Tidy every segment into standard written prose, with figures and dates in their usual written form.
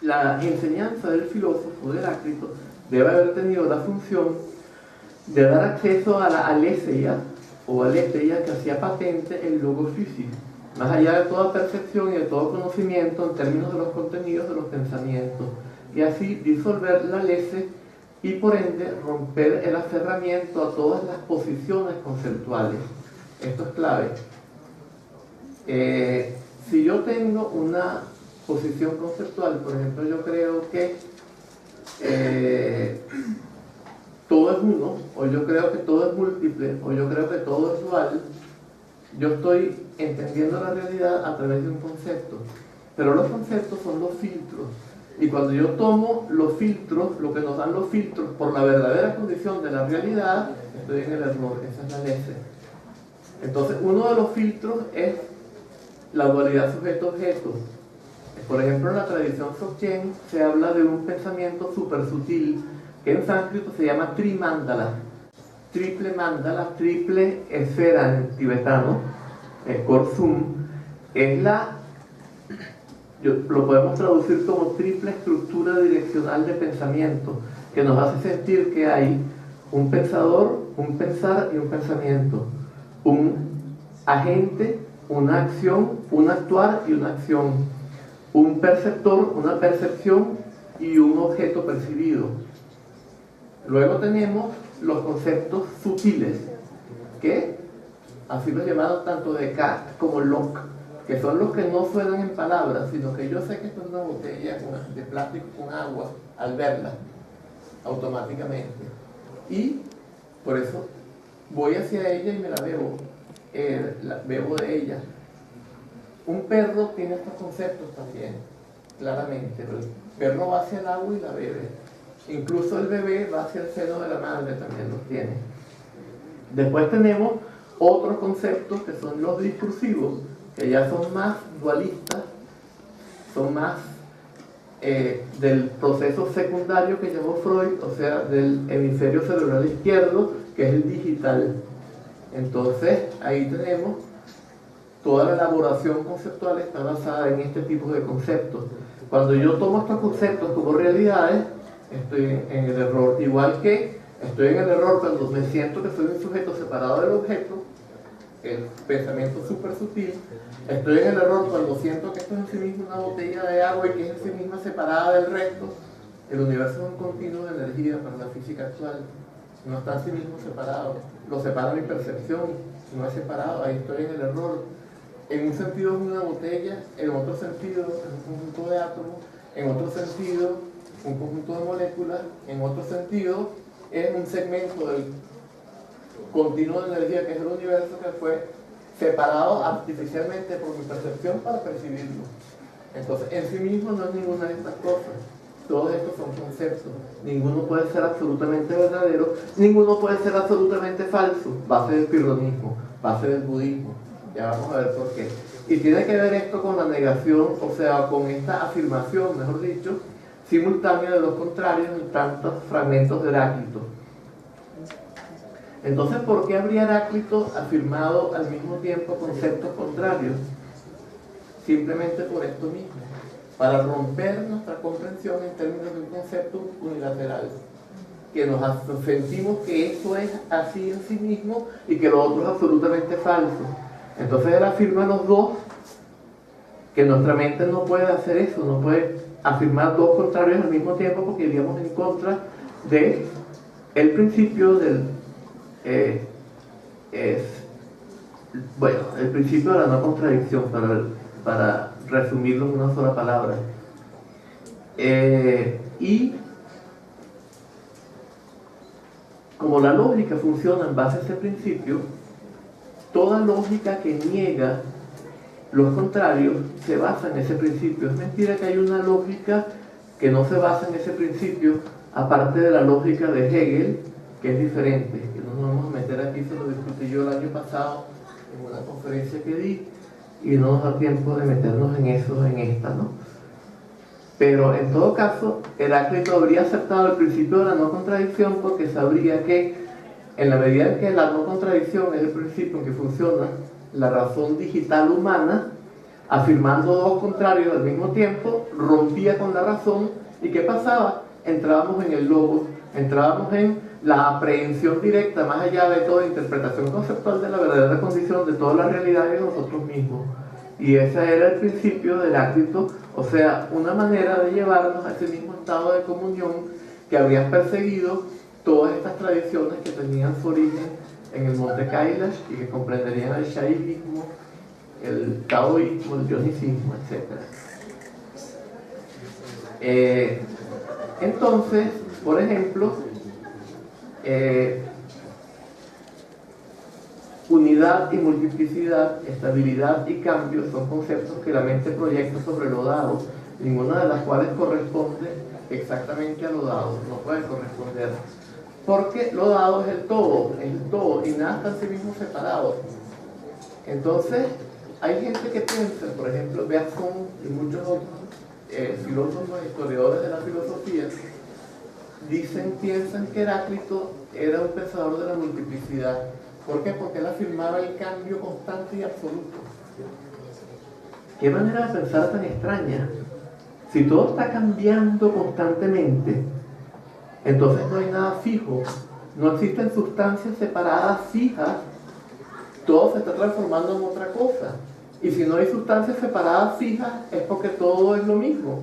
la enseñanza del filósofo de Heráclito debe haber tenido la función de dar acceso a la aletheia o aletheia que hacía patente el logos físico, más allá de toda percepción y de todo conocimiento en términos de los contenidos de los pensamientos, y así disolver la lese y por ende romper el aferramiento a todas las posiciones conceptuales. Esto es clave. Si yo tengo una posición conceptual, por ejemplo, yo creo que todo es uno, o yo creo que todo es múltiple, o yo creo que todo es dual, yo estoy entendiendo la realidad a través de un concepto. Pero los conceptos son los filtros. Y cuando yo tomo los filtros, lo que nos dan los filtros por la verdadera condición de la realidad, estoy en el error. Esa es la ley. Entonces, uno de los filtros es la dualidad sujeto-objeto. Por ejemplo, en la tradición Dzogchen se habla de un pensamiento súper sutil que en sánscrito se llama trimandala. Triple mandala, triple esfera en tibetano, korsum, es lo podemos traducir como triple estructura direccional de pensamiento, que nos hace sentir que hay un pensador, un pensar y un pensamiento, un agente, una acción, un actuar y una acción, un perceptor, una percepción y un objeto percibido. Luego tenemos los conceptos sutiles, que así los llamados tanto Descartes como Locke, que son los que no suenan en palabras, sino que yo sé que esto es una botella de plástico con agua al verla automáticamente. Y por eso voy hacia ella y me la bebo, bebo de ella. Un perro tiene estos conceptos también, claramente. El perro va hacia el agua y la bebe. Incluso el bebé va hacia el seno de la madre, también los tiene. Después tenemos otros conceptos que son los discursivos, que ya son más dualistas, son más del proceso secundario que llamó Freud, o sea, del hemisferio cerebral izquierdo, que es el digital. Entonces, ahí tenemos toda la elaboración conceptual está basada en este tipo de conceptos. Cuando yo tomo estos conceptos como realidades, estoy en el error. Igual que estoy en el error cuando me siento que soy un sujeto separado del objeto, el pensamiento súper sutil. Estoy en el error cuando siento que esto es en sí mismo una botella de agua y que es en sí misma separada del resto. El universo es un continuo de energía para la física actual. No está en sí mismo separado. Lo separa mi percepción, no es separado, ahí estoy en el error. En un sentido es una botella, en otro sentido es un conjunto de átomos, en otro sentido un conjunto de moléculas, en otro sentido es un segmento del continuo de energía que es el universo, que fue separado artificialmente por mi percepción para percibirlo. Entonces, en sí mismo no es ninguna de estas cosas. Todos estos son conceptos. Ninguno puede ser absolutamente verdadero, ninguno puede ser absolutamente falso. Base del pirronismo, base del budismo. Ya vamos a ver por qué. Y tiene que ver esto con la negación, o sea, con esta afirmación, mejor dicho, simultánea de los contrarios en tantos fragmentos de Heráclito. Entonces, ¿por qué habría Heráclito afirmado al mismo tiempo conceptos contrarios? Simplemente por esto mismo, para romper nuestra comprensión en términos de un concepto unilateral, que nos sentimos que eso es así en sí mismo y que lo otro es absolutamente falso. Entonces él afirma los dos, que nuestra mente no puede hacer eso, no puede afirmar dos contrarios al mismo tiempo, porque iríamos en contra de el principio del el principio de la no contradicción, para resumirlo en una sola palabra. Y como la lógica funciona en base a ese principio, toda lógica que niega los contrarios se basa en ese principio. Es mentira que hay una lógica que no se basa en ese principio, aparte de la lógica de Hegel, que es diferente, que no nos vamos a meter aquí. Se lo discutí yo el año pasado en una conferencia que di, y no nos da tiempo de meternos en eso en esta, ¿no? Pero en todo caso, Heráclito habría aceptado el principio de la no contradicción, porque sabría que en la medida en que la no contradicción es el principio en que funciona la razón digital humana, afirmando dos contrarios al mismo tiempo, rompía con la razón, ¿y qué pasaba? Entrábamos en el logos, entrábamos en la aprehensión directa, más allá de toda interpretación conceptual de la verdadera condición de toda la realidad de nosotros mismos. Y ese era el principio del Heráclito, o sea, una manera de llevarnos a ese mismo estado de comunión que habrían perseguido todas estas tradiciones que tenían su origen en el monte Kailash y que comprenderían el shaivismo, el taoísmo, el dionicismo, etc. Entonces, por ejemplo, unidad y multiplicidad, estabilidad y cambio son conceptos que la mente proyecta sobre lo dado, ninguna de las cuales corresponde exactamente a lo dado, no puede corresponder, porque lo dado es el todo, y nada está en sí mismo separado. Entonces, hay gente que piensa, por ejemplo, Bergson y muchos otros filósofos, historiadores de la filosofía, piensan que Heráclito era un pensador de la multiplicidad. ¿Por qué? Porque él afirmaba el cambio constante y absoluto. ¿Qué manera de pensar tan extraña? Si todo está cambiando constantemente, entonces no hay nada fijo, no existen sustancias separadas fijas, todo se está transformando en otra cosa. Y si no hay sustancias separadas fijas, es porque todo es lo mismo.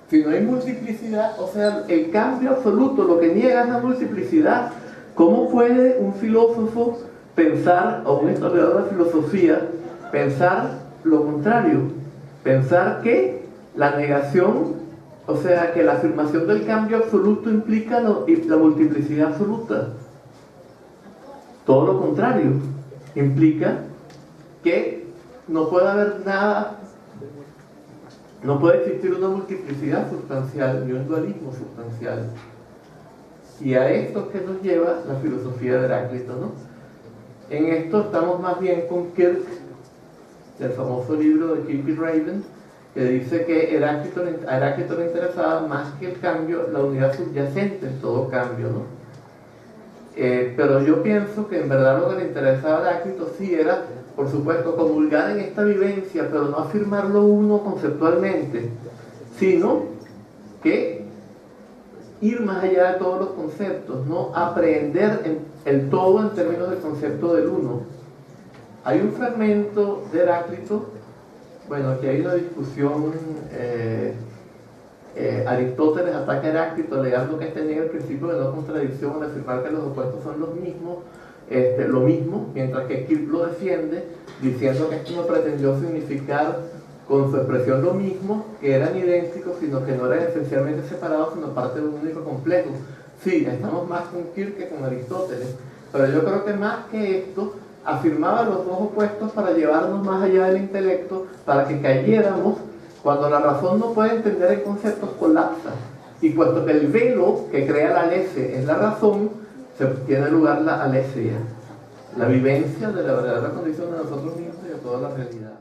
Si no hay multiplicidad, o sea, el cambio absoluto, lo que niega es la multiplicidad. ¿Cómo puede un filósofo pensar, o un historiador de filosofía, pensar lo contrario? Pensar que la negación, o sea, que la afirmación del cambio absoluto implica la multiplicidad absoluta. Todo lo contrario, implica que no puede haber nada, no puede existir una multiplicidad sustancial ni un dualismo sustancial. Y a esto que nos lleva la filosofía de Heráclito, ¿no? En esto estamos más bien con Kirk, del famoso libro de Kirk y Raven, que dice que a Heráclito le interesaba más que el cambio, la unidad subyacente en todo cambio, ¿no? Pero yo pienso que en verdad lo que le interesaba a Heráclito sí era, por supuesto, comulgar en esta vivencia, pero no afirmarlo uno conceptualmente, sino que ir más allá de todos los conceptos, ¿no? Aprehender el todo en términos del concepto del uno. Hay un fragmento de Heráclito, bueno, aquí hay una discusión, Aristóteles ataca a Heráclito alegando que este niega el principio de no contradicción al afirmar que los opuestos son los mismos, lo mismo, mientras que Kirk lo defiende diciendo que esto no pretendió significar con su expresión lo mismo, que eran idénticos, sino que no eran esencialmente separados, sino parte de un único complejo. Sí, estamos más con Kirk que con Aristóteles, pero yo creo que más que esto, afirmaba los dos opuestos para llevarnos más allá del intelecto, para que cayéramos cuando la razón no puede entender el concepto, colapsa. Y puesto que el velo que crea la lese es la razón, se tiene lugar la alesia, la vivencia de la verdadera condición de nosotros mismos y de toda la realidad.